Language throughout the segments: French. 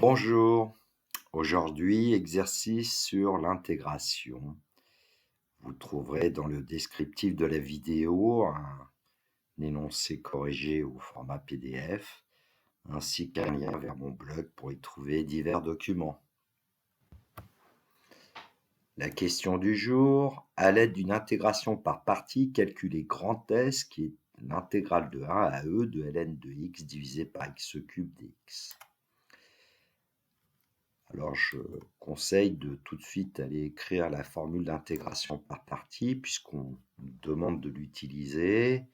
Bonjour, aujourd'hui exercice sur l'intégration. Vous trouverez dans le descriptif de la vidéo un énoncé corrigé au format PDF, ainsi qu'un lien vers mon blog pour y trouver divers documents. La question du jour, à l'aide d'une intégration par partie, calculez grand S qui est l'intégrale de 1 à E de ln de x divisé par x³ dx. Alors, je conseille de tout de suite aller écrire la formule d'intégration par partie, puisqu'on nous demande de l'utiliser.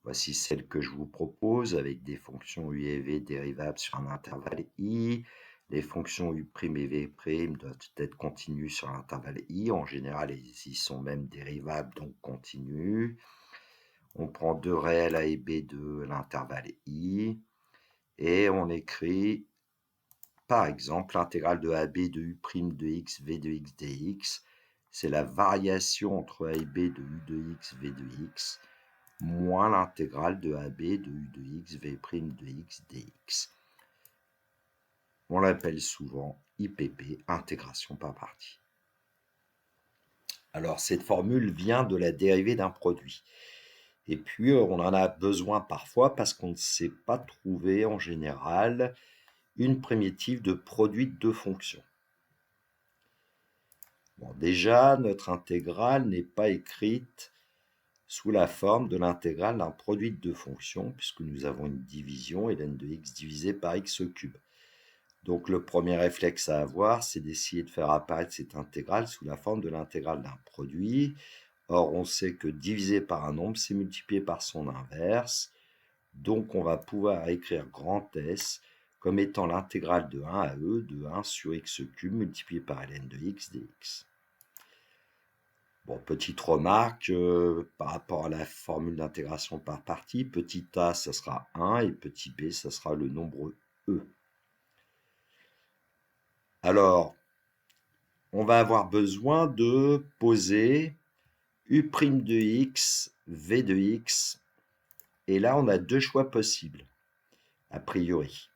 Voici celle que je vous propose, avec des fonctions u et v dérivables sur un intervalle i. Les fonctions u' et v' doivent être continues sur l'intervalle i. En général, elles y sont même dérivables, donc continues. On prend deux réels a et b de l'intervalle i, et on écrit par exemple, l'intégrale de AB de U' de x, V de x dx, c'est la variation entre A et B de U de x, V de x, moins l'intégrale de AB de U de x, V' de x dx. On l'appelle souvent IPP, intégration par partie. Alors, cette formule vient de la dérivée d'un produit. Et puis, on en a besoin parfois parce qu'on ne sait pas trouver en général une primitive de produit de deux fonctions. Bon, déjà, notre intégrale n'est pas écrite sous la forme de l'intégrale d'un produit de deux fonctions, puisque nous avons une division, ln de x divisé par x³. Donc le premier réflexe à avoir, c'est d'essayer de faire apparaître cette intégrale sous la forme de l'intégrale d'un produit. Or, on sait que diviser par un nombre, c'est multiplier par son inverse. Donc, on va pouvoir écrire grand S comme étant l'intégrale de 1 à E de 1 sur x³ multiplié par ln de x dx. Bon, petite remarque par rapport à la formule d'intégration par partie, petit a, ça sera 1 et petit b, ça sera le nombre e. Alors, on va avoir besoin de poser u' de x, v de x, et là, on a deux choix possibles, a priori.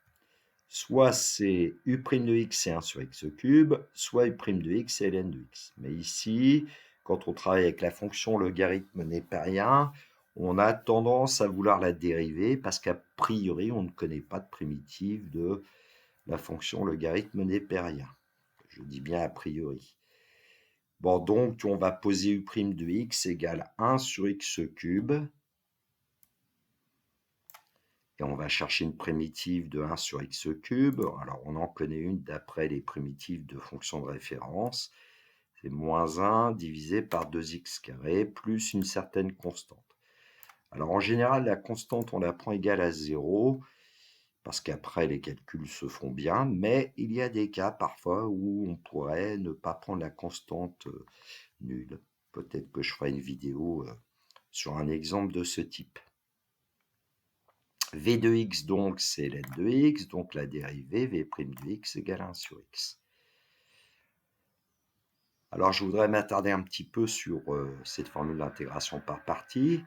Soit c'est u' de x, c'est 1 sur x³, soit u' de x, c'est ln de x. Mais ici, quand on travaille avec la fonction logarithme népérien, on a tendance à vouloir la dériver parce qu'a priori, on ne connaît pas de primitive de la fonction logarithme népérien. Je dis bien a priori. Bon, donc, on va poser u' de x égale 1 sur x³. Et on va chercher une primitive de 1 sur x³. Alors, on en connaît une d'après les primitives de fonctions de référence. C'est moins 1 divisé par 2x² plus une certaine constante. Alors, en général, la constante, on la prend égale à 0, parce qu'après, les calculs se font bien, mais il y a des cas parfois où on pourrait ne pas prendre la constante nulle. Peut-être que je ferai une vidéo sur un exemple de ce type. V de x, donc, c'est ln de x, donc la dérivée v' de x égale 1 sur x. Alors, je voudrais m'attarder un petit peu sur cette formule d'intégration par partie.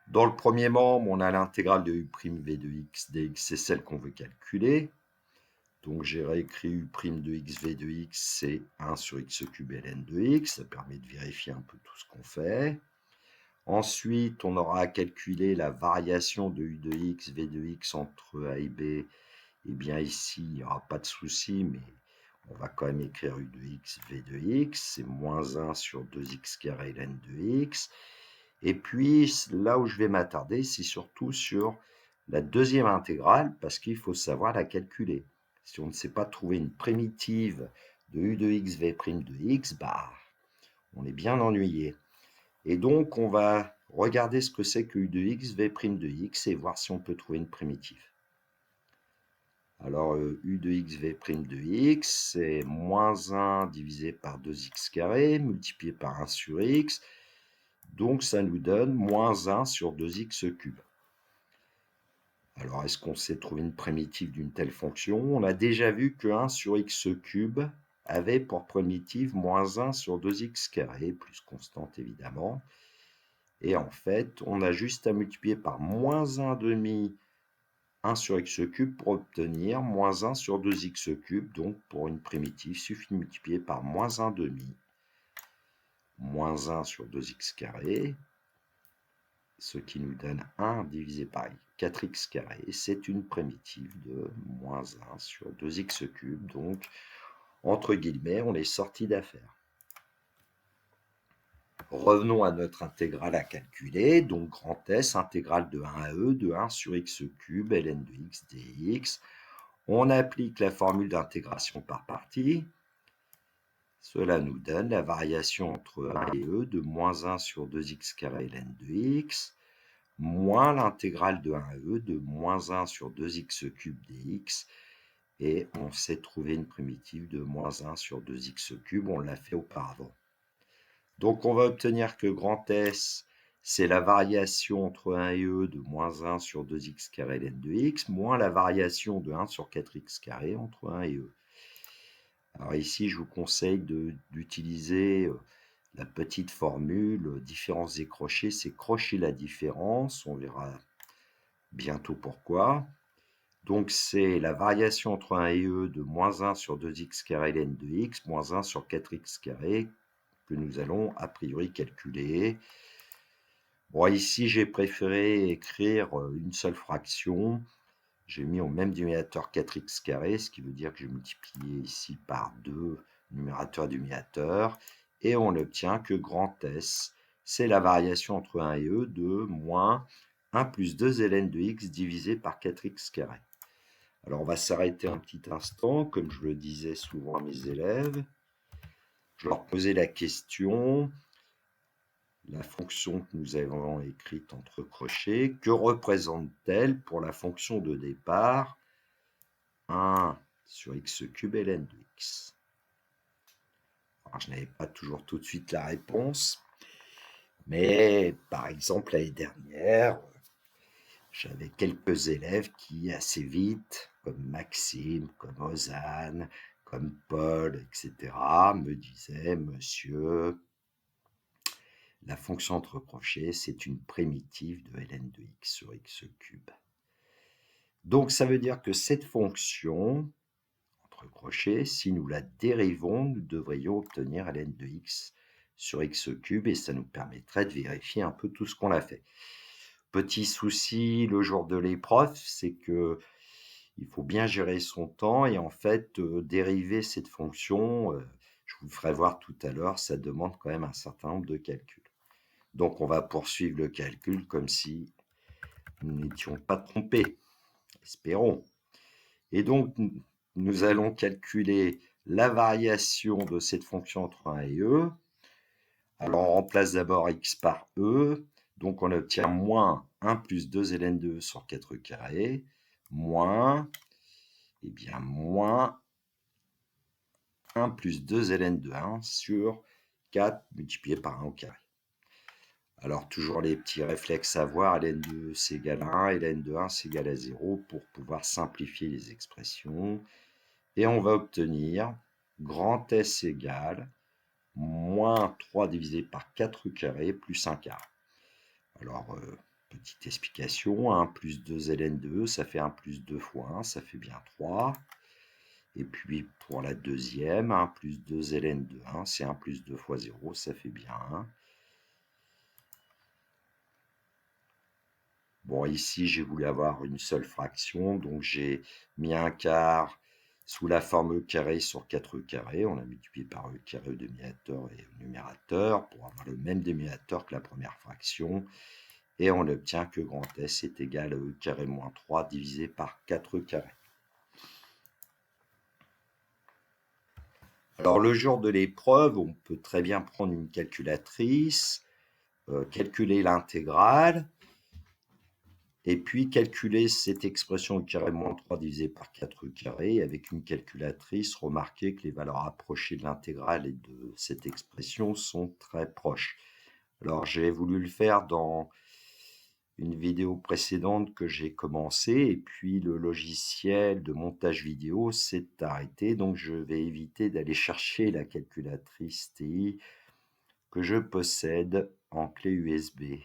Dans le premier membre, on a l'intégrale de u' v de x dx, c'est celle qu'on veut calculer. Donc, j'ai réécrit u' de x v de x, c'est 1 sur x³ ln de x. Ça permet de vérifier un peu tout ce qu'on fait. Ensuite, on aura à calculer la variation de u de x, v de x entre a et b. Eh bien ici, il n'y aura pas de souci, mais on va quand même écrire u de x, v de x. C'est moins 1 sur 2x² ln de x. Et puis, là où je vais m'attarder, c'est surtout sur la deuxième intégrale, parce qu'il faut savoir la calculer. Si on ne sait pas trouver une primitive de u de x, v' de x, bah, on est bien ennuyé. Et donc, on va regarder ce que c'est que u de x, v' de x, et voir si on peut trouver une primitive. Alors, u de x, v' de x, c'est moins 1 divisé par 2x², multiplié par 1 sur x. Donc, ça nous donne moins 1 sur 2x³. Alors, est-ce qu'on sait trouver une primitive d'une telle fonction? On a déjà vu que 1 sur x³ avait pour primitive moins 1 sur 2x², plus constante évidemment. Et en fait, on a juste à multiplier par moins 1,5 1 sur x cube pour obtenir moins 1 sur 2x cube. Donc, pour une primitive, il suffit de multiplier par moins 1 demi, moins 1 sur 2x carré, ce qui nous donne 1 divisé par 4x carré. C'est une primitive de moins 1 sur 2x cube. Donc, entre guillemets, on est sorti d'affaire. Revenons à notre intégrale à calculer. Donc, grand S, intégrale de 1 à e, de 1 sur x cube, ln de x dx. On applique la formule d'intégration par partie. Cela nous donne la variation entre 1 et e de moins 1 sur 2x carré ln de x, moins l'intégrale de 1 à e de moins 1 sur 2x cube dx. Et on sait trouver une primitive de moins 1 sur 2x cube. On l'a fait auparavant. Donc, on va obtenir que grand S, c'est la variation entre 1 et e de moins 1 sur 2x carré ln de x, moins la variation de 1 sur 4x carré entre 1 et e. Alors ici, je vous conseille d'utiliser la petite formule différence et crochet. C'est crocher la différence, on verra bientôt pourquoi. Donc, c'est la variation entre 1 et e de moins 1 sur 2x carré ln de x, moins 1 sur 4x carré, que nous allons a priori calculer. Bon, ici, j'ai préféré écrire une seule fraction. J'ai mis au même dénominateur 4x carré, ce qui veut dire que j'ai multiplié ici par 2, numérateur et dénominateur, et on obtient que grand S, c'est la variation entre 1 et e de moins 1 plus 2 ln de x divisé par 4x carré. Alors, on va s'arrêter un petit instant, comme je le disais souvent à mes élèves. Je leur posais la question, la fonction que nous avons écrite entre crochets, que représente-t-elle pour la fonction de départ 1 sur x cube ln de x. Alors, je n'avais pas toujours tout de suite la réponse, mais par exemple, l'année dernière, j'avais quelques élèves qui, assez vite, comme Maxime, comme Ozane, comme Paul, etc., me disaient, monsieur, la fonction entre crochets, c'est une primitive de ln de x sur x cube. Donc, ça veut dire que cette fonction, entre crochets, si nous la dérivons, nous devrions obtenir ln de x sur x cube, et ça nous permettrait de vérifier un peu tout ce qu'on a fait. Petit souci le jour de l'épreuve, c'est que il faut bien gérer son temps, et en fait, dériver cette fonction, je vous le ferai voir tout à l'heure, ça demande quand même un certain nombre de calculs. Donc, on va poursuivre le calcul comme si nous n'étions pas trompés, espérons. Et donc, nous allons calculer la variation de cette fonction entre 1 et e. Alors, on remplace d'abord x par e. Donc, on obtient moins 1 plus 2 ln de e sur 4 carré, moins, moins 1 plus 2 ln de 1 sur 4 multiplié par 1 au carré. Alors, toujours les petits réflexes à voir, ln de 2 c'est égal à 1, et ln de 1 c'est égal à 0 pour pouvoir simplifier les expressions. Et on va obtenir grand S égale moins 3 divisé par 4 carré plus 1 quart. Alors, petite explication, 1 plus 2 ln de e, ça fait 1 plus 2 fois 1, ça fait bien 3. Et puis, pour la deuxième, 1 plus 2 ln de 1, c'est 1 plus 2 fois 0, ça fait bien 1. Bon, ici, j'ai voulu avoir une seule fraction, donc j'ai mis un quart sous la forme e carré sur 4e carré. On a multiplié par e carré au dénominateur et au numérateur pour avoir le même dénominateur que la première fraction. Et on obtient que grand S est égal à e carré moins 3 divisé par 4e carré. Alors, le jour de l'épreuve, on peut très bien prendre une calculatrice, calculer l'intégrale, et puis calculer cette expression e carré moins 3 divisé par 4 carré avec une calculatrice. Remarquez que les valeurs approchées de l'intégrale et de cette expression sont très proches. Alors, j'ai voulu le faire dans une vidéo précédente que j'ai commencé, et puis le logiciel de montage vidéo s'est arrêté, donc je vais éviter d'aller chercher la calculatrice TI que je possède en clé USB.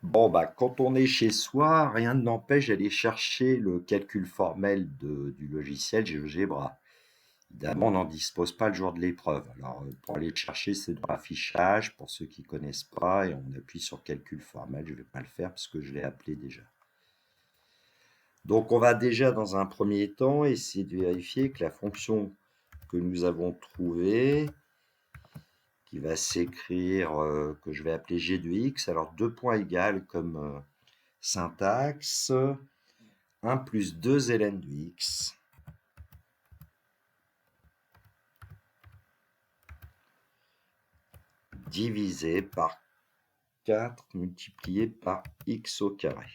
Bon, bah, quand on est chez soi, rien ne n'empêche d'aller chercher le calcul formel du logiciel GeoGebra. Évidemment, on n'en dispose pas le jour de l'épreuve. Alors, pour aller le chercher, c'est dans l'affichage, pour ceux qui ne connaissent pas, et on appuie sur calcul formel. Je ne vais pas le faire parce que je l'ai appelé déjà. Donc, on va déjà, dans un premier temps, essayer de vérifier que la fonction que nous avons trouvée, qui va s'écrire, que je vais appeler g de x, alors 2 points égales comme syntaxe, 1 plus 2 ln de x, divisé par 4 multiplié par x au carré.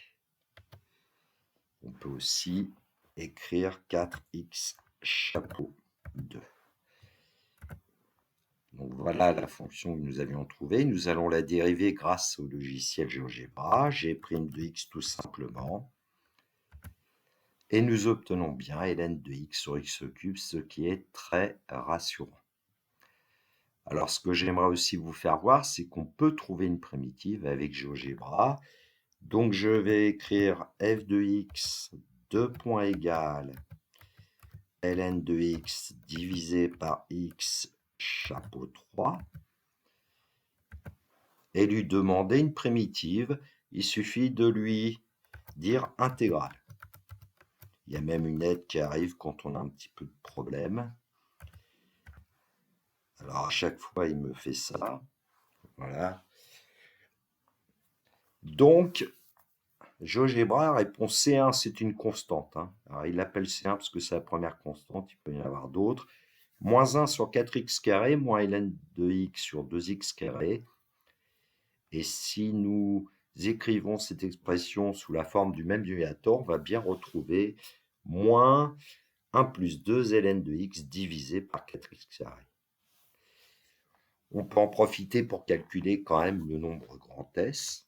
On peut aussi écrire 4x chapeau 2. Donc voilà la fonction que nous avions trouvée. Nous allons la dériver grâce au logiciel GeoGebra, g' de x tout simplement. Et nous obtenons bien ln de x sur x au cube, ce qui est très rassurant. Alors ce que j'aimerais aussi vous faire voir, c'est qu'on peut trouver une primitive avec GeoGebra. Donc je vais écrire f de x, 2 points égales ln de x divisé par x chapeau 3 et lui demander une primitive. Il suffit de lui dire intégrale. Il y a même une aide qui arrive quand on a un petit peu de problème. Alors à chaque fois, il me fait ça. Voilà. Donc, GeoGebra répond C1, c'est une constante. Alors il l'appelle C1 parce que c'est la première constante, il peut y en avoir d'autres. Moins 1 sur 4x carré, moins ln de x sur 2x carré. Et si nous écrivons cette expression sous la forme du même numérateur, on va bien retrouver moins 1 plus 2 ln de x divisé par 4x carré. On peut en profiter pour calculer quand même le nombre grand S.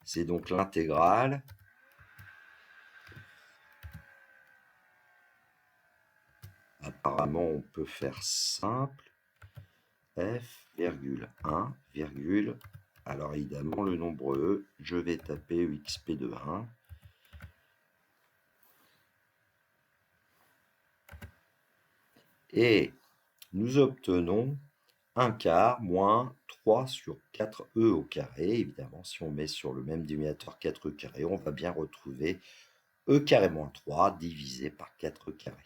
C'est donc l'intégrale apparemment on peut faire simple, f, 1, alors évidemment le nombre e, je vais taper exp de 1. Et nous obtenons 1 quart moins 3 sur 4e au carré. Évidemment, si on met sur le même dénominateur 4e carré, on va bien retrouver e carré moins 3 divisé par 4e carré.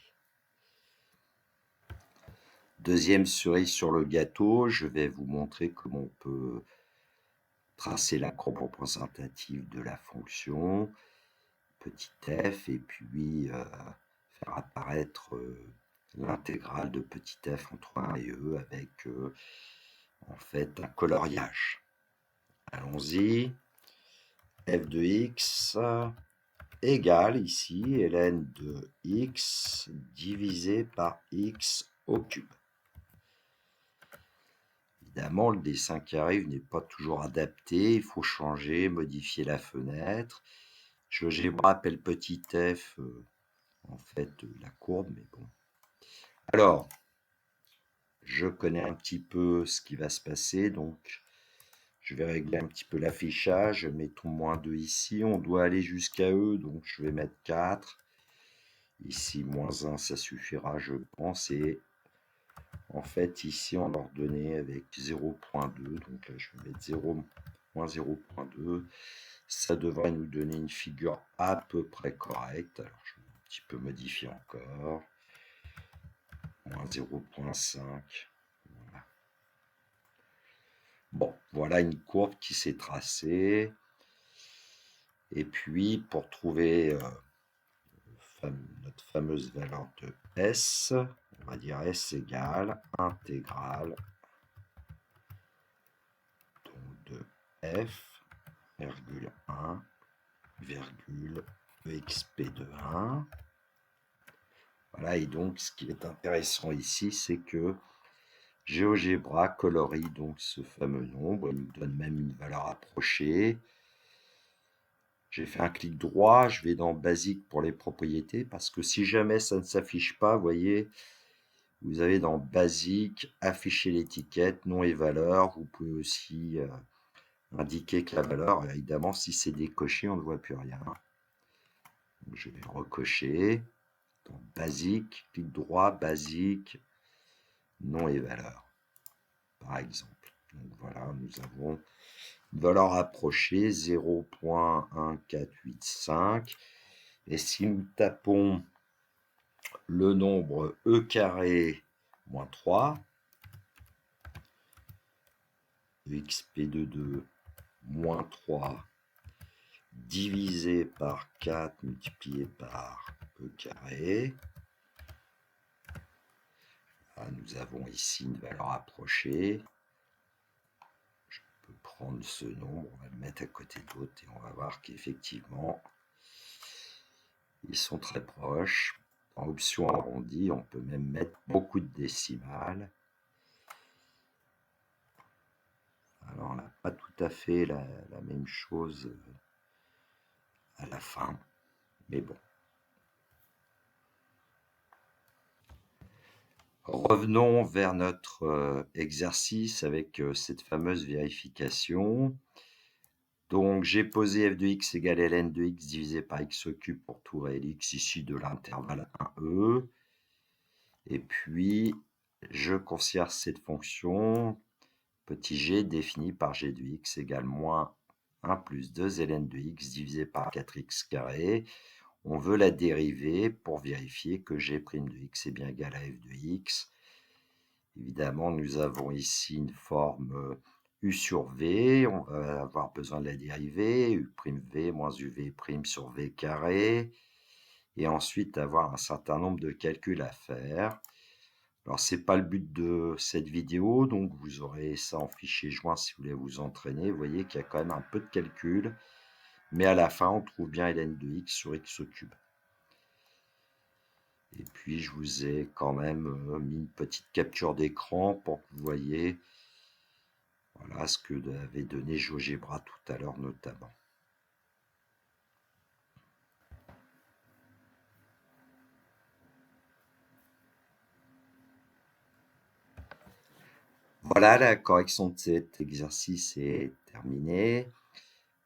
Deuxième cerise sur le gâteau, je vais vous montrer comment on peut tracer la courbe représentative de la fonction, petit f, et puis faire apparaître l'intégrale de petit f entre 1 et e avec en fait un coloriage. Allons-y. F de x égale ici ln de x divisé par x au cube. Évidemment, le dessin qui arrive n'est pas toujours adapté. Il faut changer, modifier la fenêtre. GeoGebra appelle petit f en fait la courbe, mais bon. Alors, je connais un petit peu ce qui va se passer, donc je vais régler un petit peu l'affichage. Mettons moins 2 ici. On doit aller jusqu'à E, donc je vais mettre 4. Ici, moins 1, ça suffira, je pense. Et en fait, ici, on l'a ordonné avec 0.2. Donc là, je vais mettre 0, moins 0.2. Ça devrait nous donner une figure à peu près correcte. Alors, je vais un petit peu modifier encore. Moins 0.5. Voilà. Bon, voilà une courbe qui s'est tracée. Et puis, pour trouver notre fameuse valeur de S, on va dire S égale intégrale de f, virgule 1, virgule exp de 1. Voilà, et donc ce qui est intéressant ici, c'est que GeoGebra colorie donc ce fameux nombre, il nous donne même une valeur approchée. J'ai fait un clic droit, je vais dans Basique pour les propriétés, parce que si jamais ça ne s'affiche pas, vous voyez, vous avez dans Basique, afficher l'étiquette, nom et valeur. Vous pouvez aussi indiquer que la valeur, évidemment, si c'est décoché, on ne voit plus rien. Donc, je vais recocher. Donc, basique, clic droit, basique, nom et valeur, par exemple. Donc voilà, nous avons une valeur approchée 0.1485. Et si nous tapons le nombre e carré moins 3, exp22 moins 3 divisé par 4 multiplié par e carré. Là, nous avons ici une valeur approchée. Je peux prendre ce nombre, on va le mettre à côté d'autres et on va voir qu'effectivement, ils sont très proches. En option arrondie, on peut même mettre beaucoup de décimales. Alors, on n'a pas tout à fait la même chose à la fin, mais bon. Revenons vers notre exercice avec cette fameuse vérification. Donc, j'ai posé f de x égale ln de x divisé par x au cube pour tout réel x issu de l'intervalle 1e. Et puis, je considère cette fonction petit g définie par g de x égale moins 1 plus 2 ln de x divisé par 4x carré. On veut la dériver pour vérifier que g' de x est bien égal à f de x. Évidemment, nous avons ici une forme u sur v. On va avoir besoin de la dérivée. u'v moins uv' sur v carré. Et ensuite, avoir un certain nombre de calculs à faire. Alors, ce n'est pas le but de cette vidéo, donc vous aurez ça en fichier joint si vous voulez vous entraîner. Vous voyez qu'il y a quand même un peu de calcul, mais à la fin, on trouve bien ln de x sur x au cube. Et puis, je vous ai quand même mis une petite capture d'écran pour que vous voyez voilà, ce que avait donné GeoGebra tout à l'heure notamment. Voilà, la correction de cet exercice est terminée.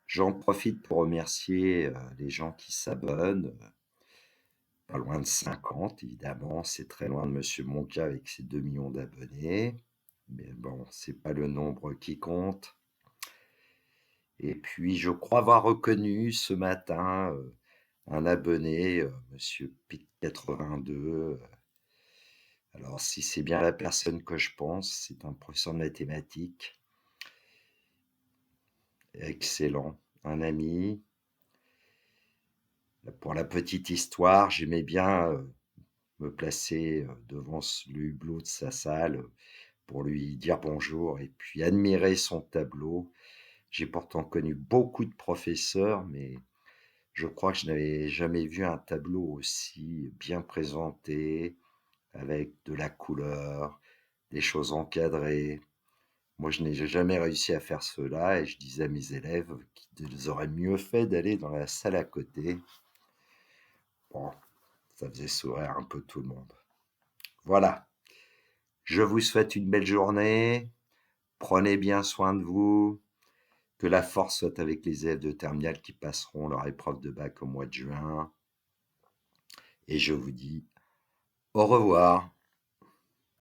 J'en profite pour remercier les gens qui s'abonnent. Pas loin de 50, évidemment. C'est très loin de Monsieur Monca avec ses 2 millions d'abonnés. Mais bon, c'est pas le nombre qui compte. Et puis, je crois avoir reconnu ce matin un abonné, Monsieur Pic82. Alors, si c'est bien la personne que je pense, c'est un professeur de mathématiques. Excellent. Un ami. Pour la petite histoire, j'aimais bien me placer devant le hublot de sa salle pour lui dire bonjour et puis admirer son tableau. J'ai pourtant connu beaucoup de professeurs, mais je crois que je n'avais jamais vu un tableau aussi bien présenté, avec de la couleur, des choses encadrées. Moi, je n'ai jamais réussi à faire cela et je disais à mes élèves qu'ils auraient mieux fait d'aller dans la salle à côté. Bon, ça faisait sourire un peu tout le monde. Voilà. Je vous souhaite une belle journée. Prenez bien soin de vous. Que la force soit avec les élèves de terminale qui passeront leur épreuve de bac au mois de juin. Et je vous dis au revoir.